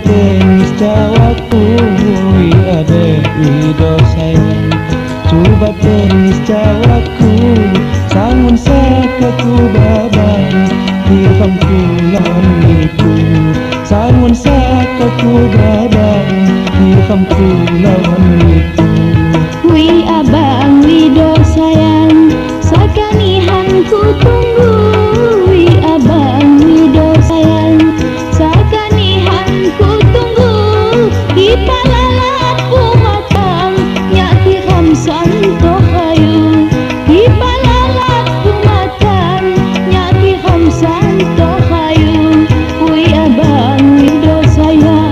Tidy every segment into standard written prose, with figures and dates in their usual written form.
tenis jawabku, adek wido sayang. Coba tenis jawabku, sangun sakaku babang, hilangku lawan itu. Sangun sakaku babang, hilangku lawan itu. Wi abang wido sayang, sakanihan ku tunggu. Wi abang wido sayang, sakanihan ku tunggu. Ipalalatku matang, nyati ramsan toh hayu. Ipalalatku matang, nyati ramsan toh hayu. Wi abang wido sayang.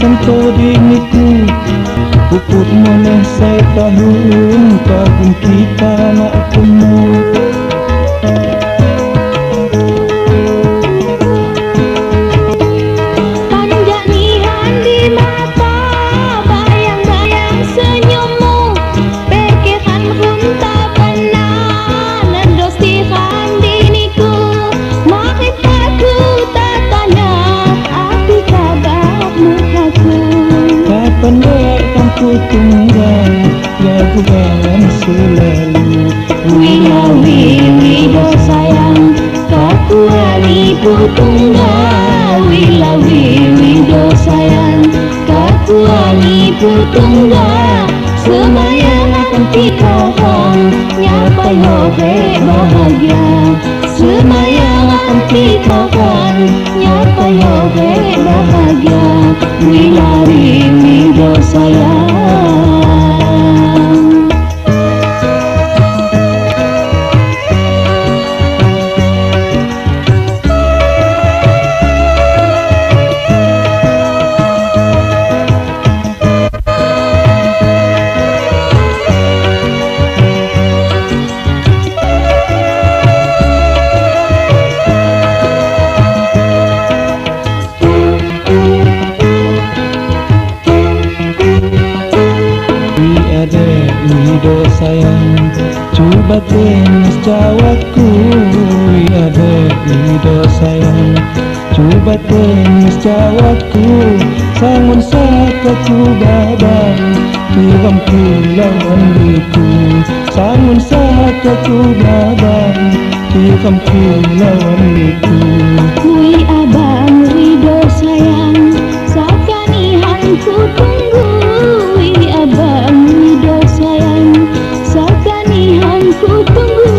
Santo diniku puput moleh saya tahun kagum kita nak temu. Panjanihan di mata, bayang-bayang senyummu. Pekehan hunta benar, nendostihan diniku. Makitaku tak tanya, api kabarmu aku. Kapan dek kamu tunggal, lakukan selalu. Wilawi wido sayang, kakuali putunggal. Wilawi wido sayang, kakuali putunggal. Semayang akan tikohong, nyapai hobe bahagia. Semayang akan tikohong, nyapai hobe bahagia. Wilawi wido sayang. Wido sayang, coba tenis jawabku. Adek wido sayang, coba tenis jawabku. Sangun sakaku babang, hilangku lawan itu. Sangun sakaku babang, hilangku lawan itu. Wi abang wido sayang, sakanihan ku tunggu. Wi abang wido sayang, sakanihan ku tunggu.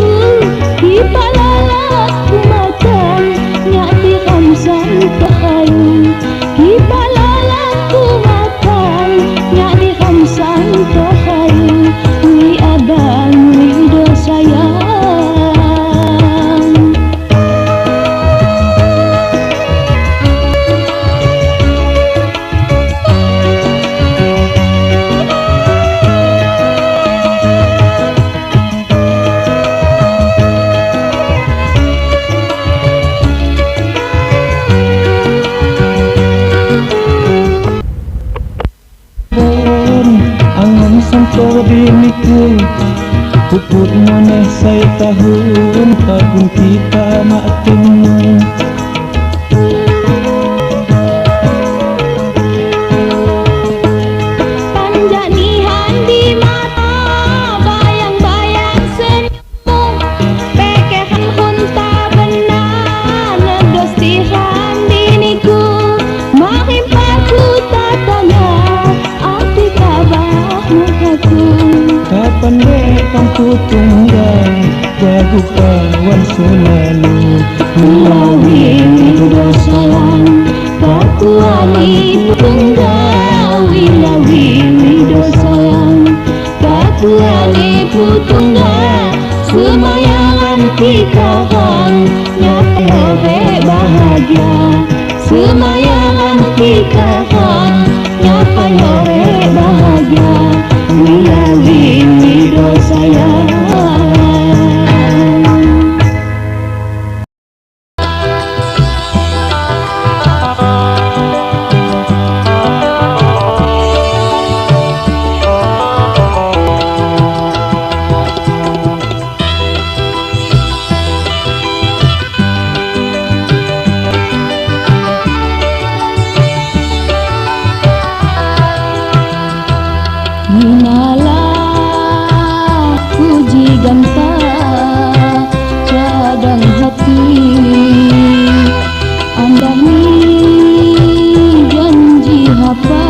Ipalalatku matang, nyati ramsan kahayu. Ipalalatku matang, nyati ramsan kahayu. Wi abang wido sayang. Angan santo diniku puput moneh saya tahun kagum kita nak temu. Panjanihan di mata, bayang-bayang senyummu. Pekehan hunta benar, nendostihan diniku. Mahimpaku tak tanya, api kabarmu aku. Kapan dek kamu tunggal, jago kawan selalu. Wilawi wido sayang, kakuali putunggal. Wilawi wido sayang, kakuali putunggal. Semayang anti kahang, nyata bahagia. bahagia Semayang kita nyapa yore bahagia Wilawi wido sayang Minalah puji ganta cadang hati Anda ni janji apa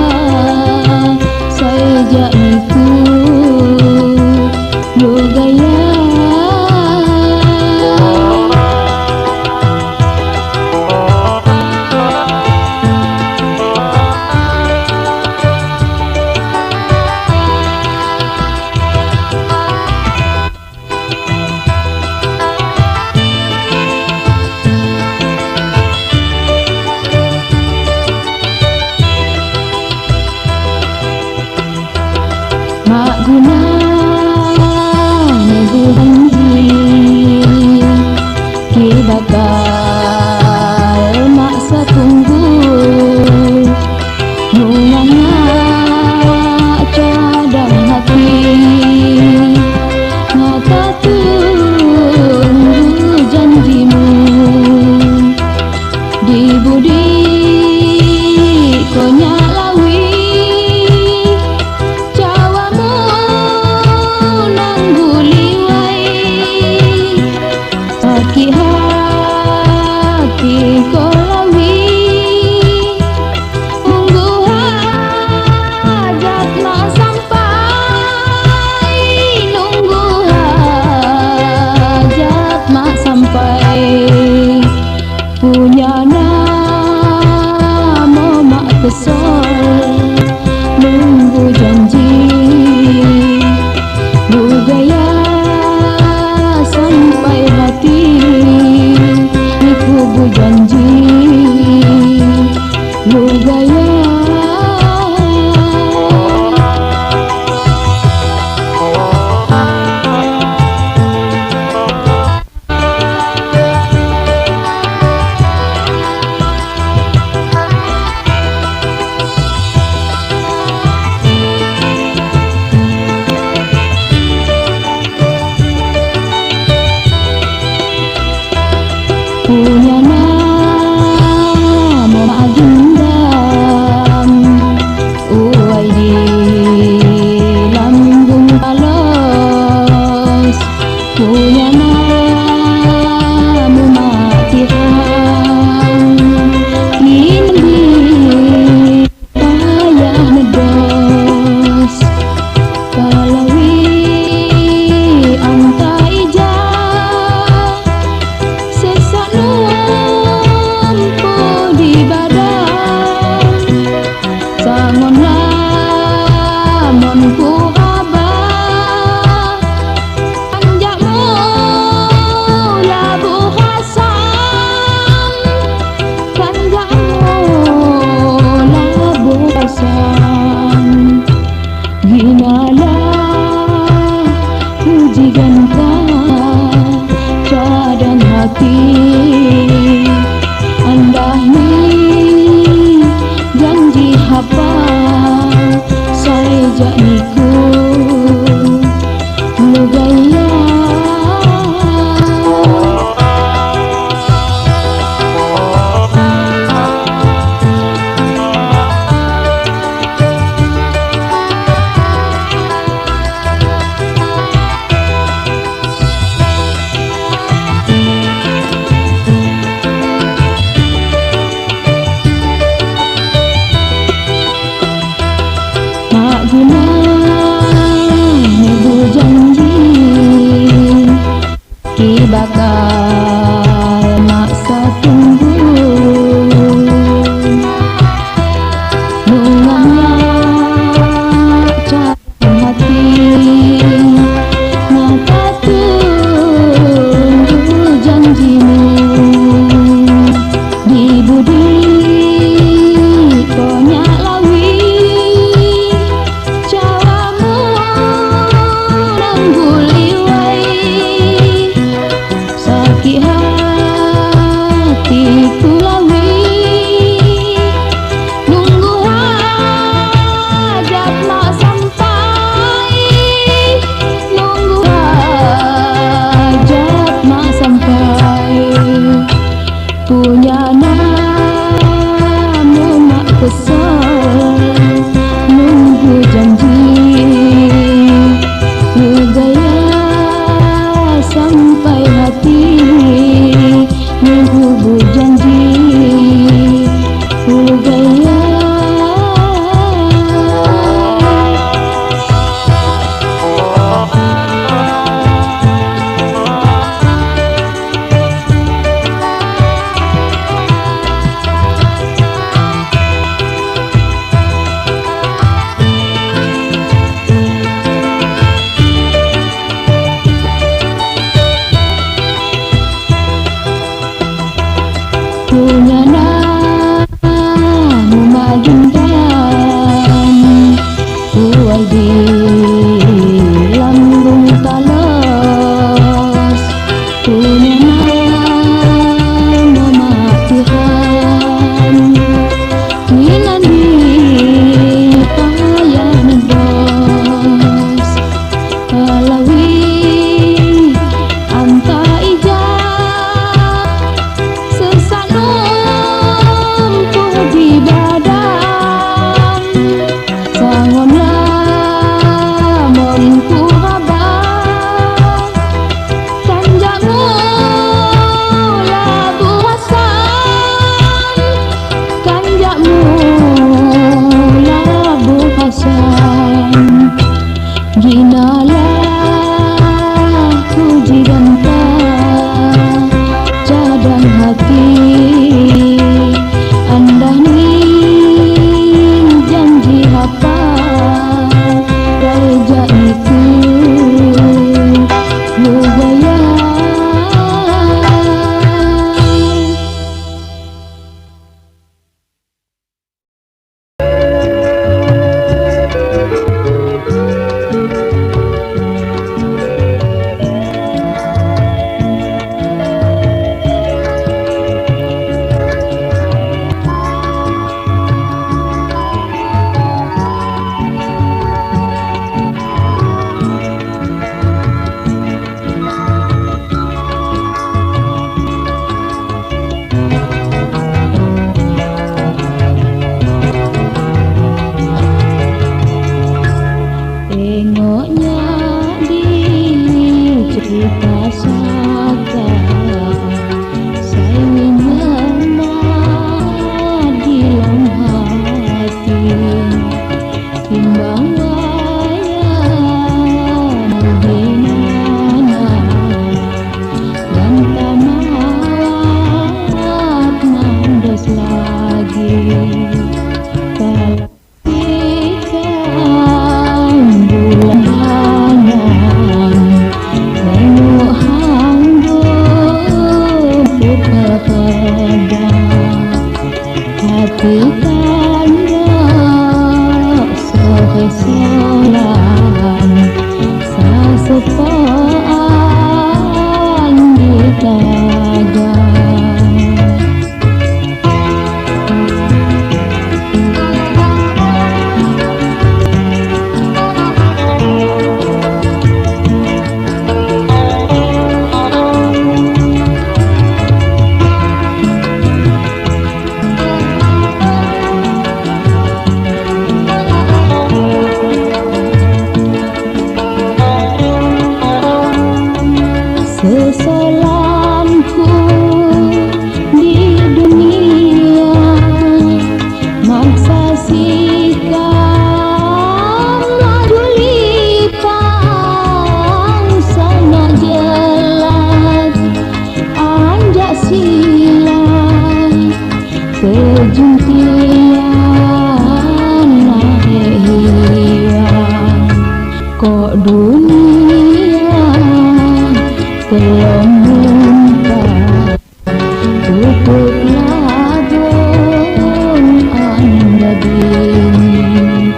saya jadiku lo gaya mak guna nebu janji ki bakal maksa tunggu nungana cadang hati ngata tunggu janjimu di budi konya punya nama mak kesal nunggu janji lu gaya sampai hati niku bu janji lu gaya punya nama agindam uai di lambung balos punya nama matihan kini payah nedos kalawi antai Ginalah puji ganta cadang hati Anda ni janji apa saya jadiku lo gaya bakal maksa tunggu nunganya cadang hati mata tunggu janjimu di kok dunia belum muntah pupuk labung anda dini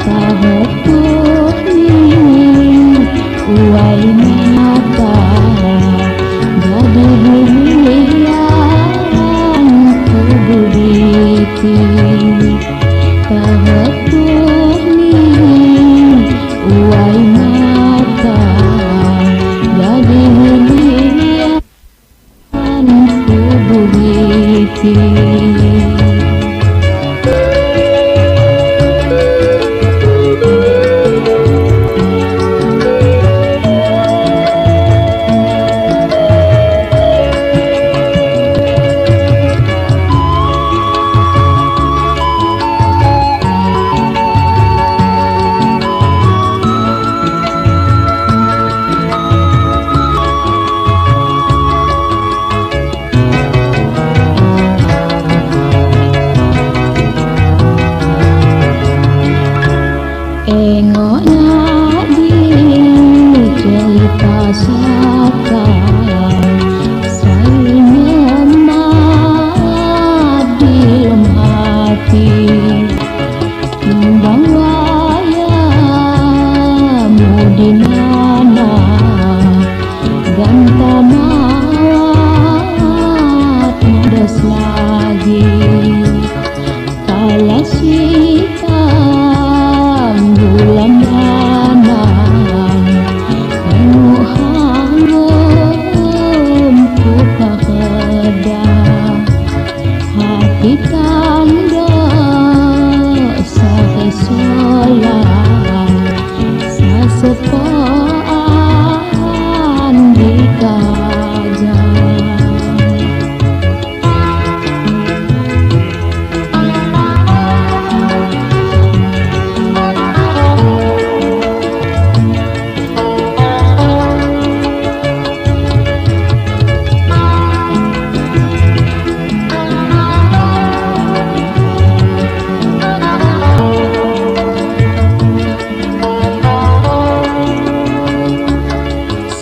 tahuh ni uai mata jadi bulian tubuh diti tahuh ni uai mata jadi bulian tubuh diti. Engoknya di cerita saka saya nyemat di lem hati timbang wayamu di mana ganta mawat mudas lagi kala sita bulan danan menguhangum ku pakedah hati tanda sate solan sasepaan di kajang.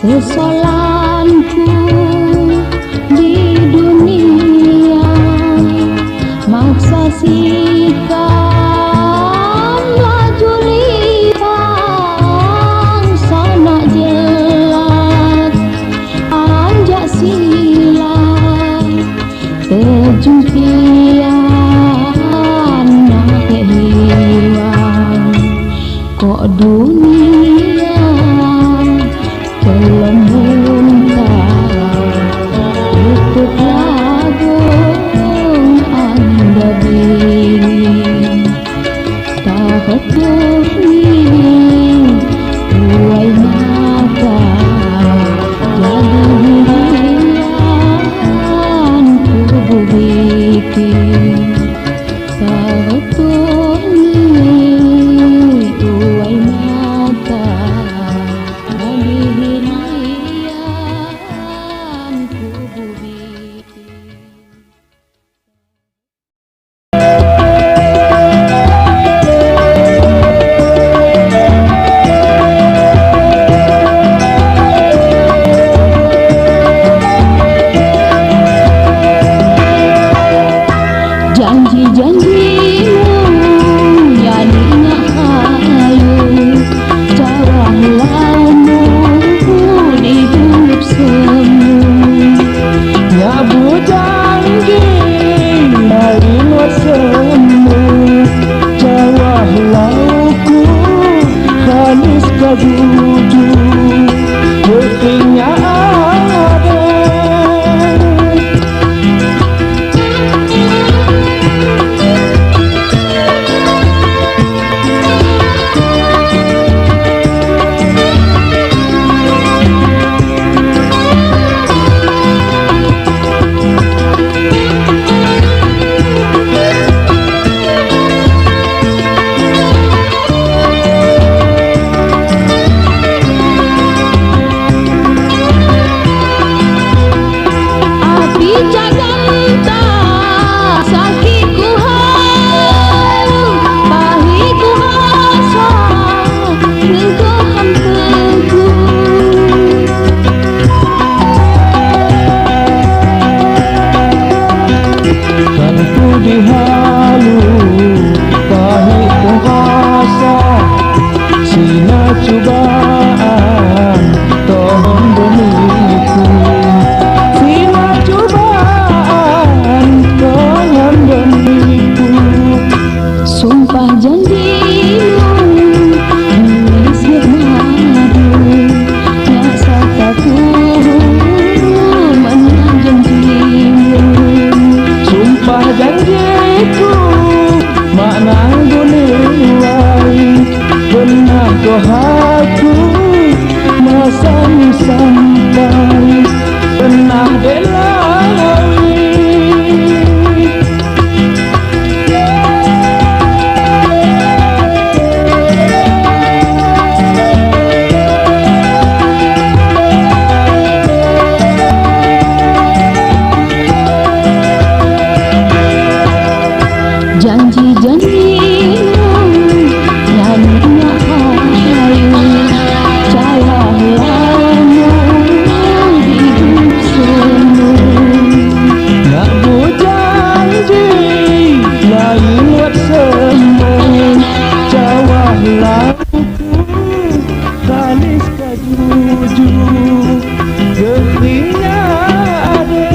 Sesolanku di dunia maksa sikap laju libang sana jelas anjak silat terjumpian nak hilang kok dunia belum muntah pupuk labung anda bini tahuh ni uai mata jadi bulian tubuh bikin tahuh ni uai mata jadi bulian dohaku masang sampai pernah delawi. Janji-janjimu nyanyinya hayu, calahmu hidup semu. Nak berjanji lain buat semua, jawablah kalis kajuju geringnya ada.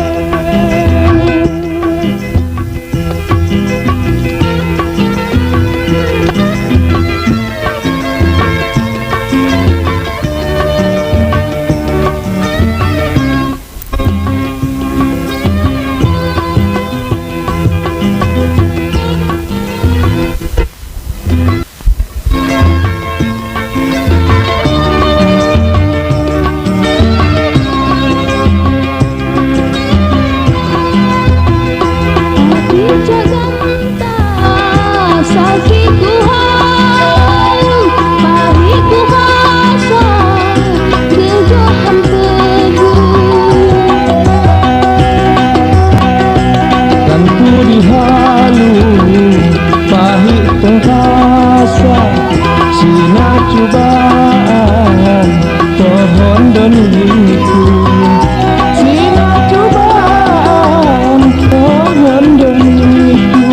Sina cobaan pohon doniku, sina cobaan pohon doniku.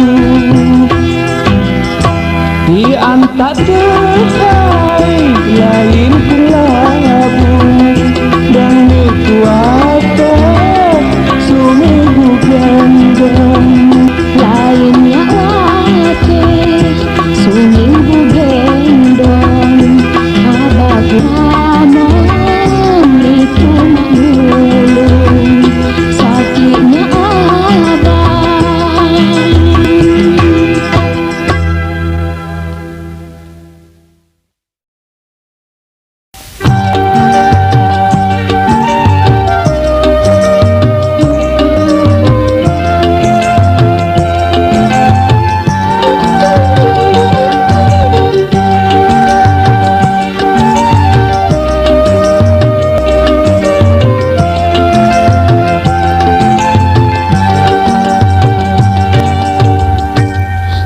Di antar dekai lain kulabu dan dikuatkan sumibu gendong. Lainnya wate suminggu gendong, abah ramon itu mengulung sakitnya abah.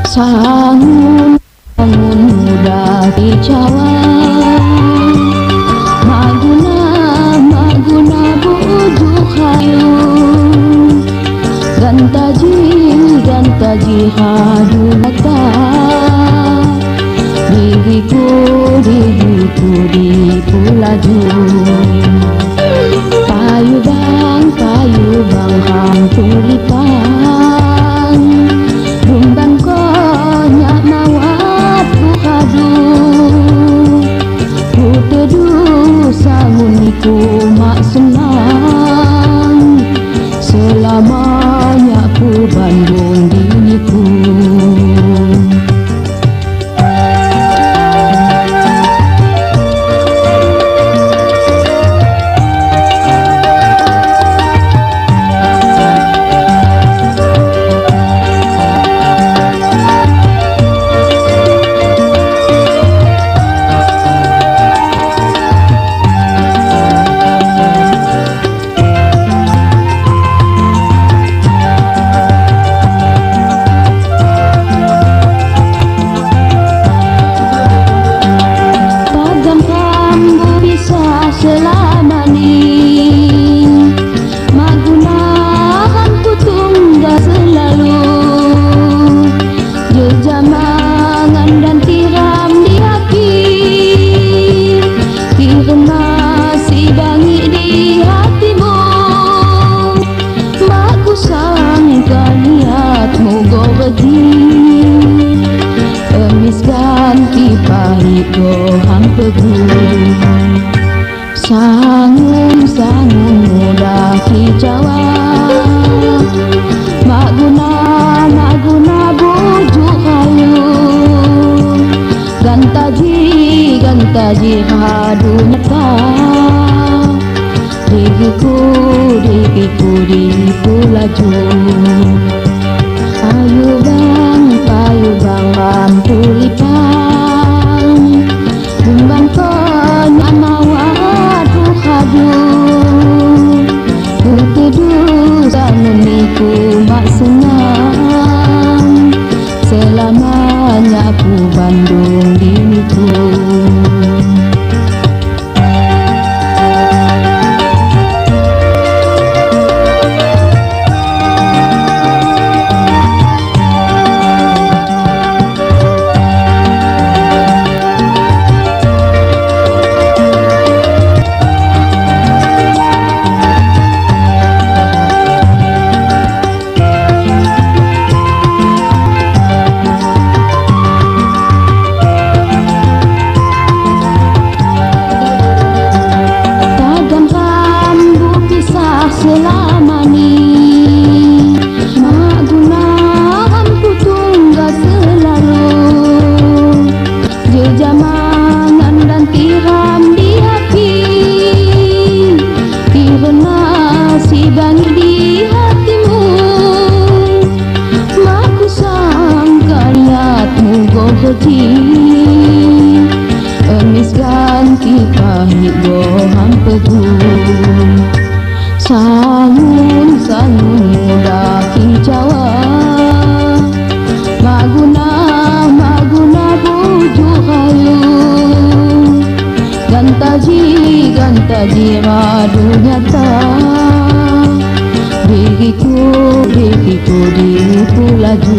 Sangun muda dicawan, maguna bujuk hayu, gantaji hadu mata, diriku di pulaju. Payu bang hampuripan, rumbang konyak mawat buhadu. Ku teduh sanguniku mak senang, selamanya ku bandung diriku. Selama ni magunakan ku tunggal selalu, jejamangan dan tiram di hati, kirana si bangi di hatimu. Mak ku sangka niatmu go beji, emis ganti pahit go hampegu. Sangun muda kicauan, maguna bujuk hayu, gantaji ganta jihadu nata Diriku di pulaju Ayo bang ampulipang Bumbang ko namawadu hadu Kutudu sanuniku mak senang Selamanya ku Bandung diriku selama ni mak guna hamku tunggal selalu jejamangan dan tiram di hati kirana si bani di hatimu mak ku sangka lihatmu go kecil emis ganti pahit go hampegu Sangun muda kijawa Maguna buju hayu Gantaji radu nyata Diriku di pulaju